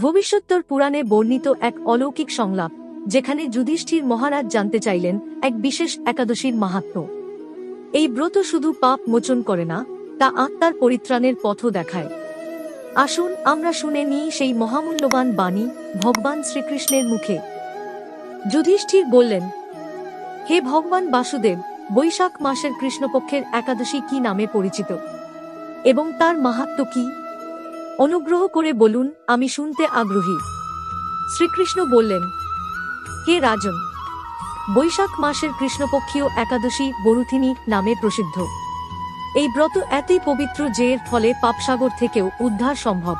ভবিষ্যত্তর পুরাণে বর্ণিত এক অলৌকিক সংলাপ, যেখানে যুধিষ্ঠির মহারাজ জানতে চাইলেন এক বিশেষ একাদশীর মাহাত্ম্য। এই ব্রত শুধু পাপ মোচন করে না, তা আত্মার পরিত্রাণের পথও দেখায়। আসুন আমরা শুনে নিই সেই মহামূল্যবান বাণী ভগবান শ্রীকৃষ্ণের মুখে। যুধিষ্ঠির বললেন, হে ভগবান বাসুদেব, বৈশাখ মাসের কৃষ্ণপক্ষের একাদশী কি নামে পরিচিত এবং তার মাহাত্ম্য কি? অনুগ্রহ করে বলুন, আমি শুনতে আগ্রহী। শ্রীকৃষ্ণ বললেন, হে রাজন, বৈশাখ মাসের কৃষ্ণপক্ষীয় একাদশী বরুথিনী নামে প্রসিদ্ধ। এই ব্রত এতই পবিত্র যে এর ফলে পাপসাগর থেকেও উদ্ধার সম্ভব।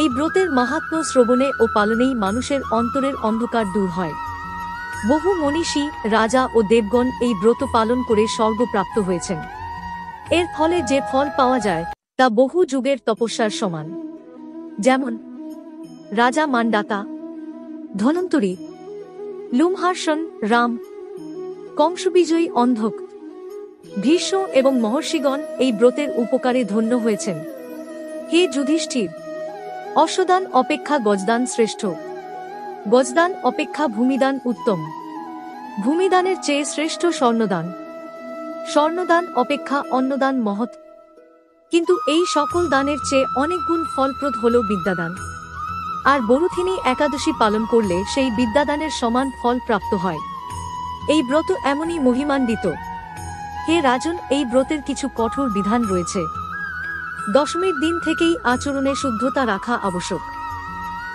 এই ব্রতের মাহাত্ম্য শ্রবণে ও পালনেই মানুষের অন্তরের অন্ধকার দূর হয়। বহু মনীষী, রাজা ও দেবগণ এই ব্রত পালন করে স্বর্গপ্রাপ্ত হয়েছেন। এর ফলে যে ফল পাওয়া যায় তা বহু যুগের তপস্যার সমান। যেমন রাজা মান্দাতা, ধনন্তরী, লুমহার্ষণ, রাম, কংসবিজয়ী অন্ধক, ভীষ্ম এবং মহর্ষিগণ এই ব্রতের উপকারে ধন্য হয়েছেন। হে যুধিষ্ঠির, অশ্বদান অপেক্ষা গজদান শ্রেষ্ঠ, গজদান অপেক্ষা ভূমিদান উত্তম, ভূমিদানের চেয়ে শ্রেষ্ঠ স্বর্ণদান, স্বর্ণদান অপেক্ষা অন্নদান মহৎ। কিন্তু এই সকল দানের চেয়ে অনেক গুণ ফলপ্রদ হল বিদ্যাদান। আর বরুথিনী একাদশী পালন করলে সেই বিদ্যাদানের সমান ফল প্রাপ্ত হয়। এই ব্রত এমনই মহিমান্বিত। হে রাজন, এই ব্রতের কিছু কঠোর বিধান রয়েছে। দশমীর দিন থেকেই আচরণে শুদ্ধতা রাখা আবশ্যক।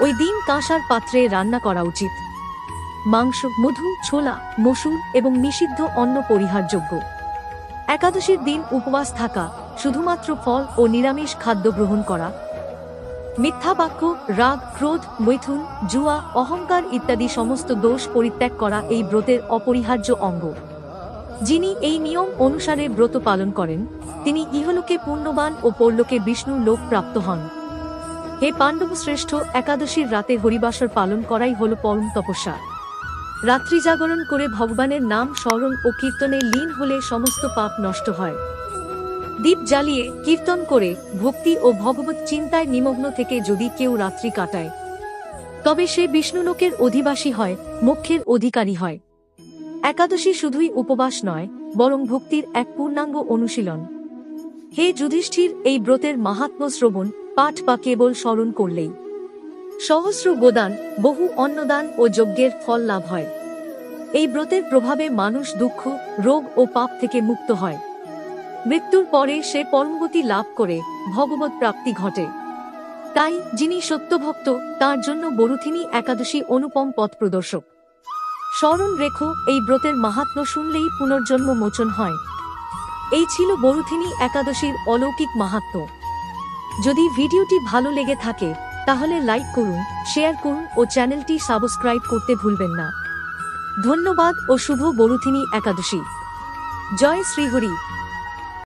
ওই দিন কাঁসার পাত্রে রান্না করা উচিত। মাংস, মধু, ছোলা, মসুর এবং নিষিদ্ধ অন্ন পরিহারযোগ্য। একাদশীর দিন উপবাস থাকা, শুধুমাত্র ফল ও নিরামিষ খাদ্য গ্রহণ করা। মিথ্যা বাক্য, রাগ, ক্রোধ, মৈথুন, জুয়া, অহংকার ইত্যাদি সমস্ত দোষ পরিত্যাগ করা এই ব্রতের অপরিহার্য অঙ্গ। যিনি এই নিয়ম অনুসারে ব্রত পালন করেন, তিনি ইহলোকে পুণ্যবান ও পরলোকে বিষ্ণুর লোক প্রাপ্ত হন। হে পাণ্ডব শ্রেষ্ঠ, একাদশীর রাতে হরিবাসর পালন করাই হল পরম তপস্যা। রাত্রি জাগরণ করে ভগবানের নাম স্মরণ ও কীর্তনে লীন হলে সমস্ত পাপ নষ্ট হয়। দীপ জ্বালিয়ে কীর্তন করে ভক্তি ও ভগবত চিন্তায় নিমগ্ন থেকে যদি কেউ রাত্রি কাটায়, তবে সে বিষ্ণুলোকের অধিবাসী হয়, মোক্ষের অধিকারী হয়। একাদশী শুধুই উপবাস নয়, বরং ভক্তির এক পূর্ণাঙ্গ অনুশীলন। হে যুধিষ্ঠির, এই ব্রতের মাহাত্ম্য শ্রবণ, পাঠ বা কেবল স্মরণ করলেই সহস্র গোদান, বহু অন্নদান ও যজ্ঞের ফল লাভ হয়। এই ব্রতের প্রভাবে মানুষ দুঃখ, রোগ ও পাপ থেকে মুক্ত হয়। মৃত্যুর পরে সে পরমগতি লাভ করে ভগবত প্রাপ্তি ঘটে। তাই যিনি সত্যভক্ত, তার জন্য বরুথিনী একাদশী অনুপম পথ প্রদর্শক। স্মরণ রেখো, এই ব্রতের মাহাত্ম্য শুনলেই পুনর্জন্ম মোচন হয়। এই ছিল বরুথিনী একাদশীর অলৌকিক মাহাত্ম্য। যদি ভিডিওটি ভালো লেগে থাকে তাহলে লাইক করুন, শেয়ার করুন ও চ্যানেলটি সাবস্ক্রাইব করতে ভুলবেন না। ধন্যবাদ ও শুভ বরুথিনী একাদশী। জয় শ্রীহরি।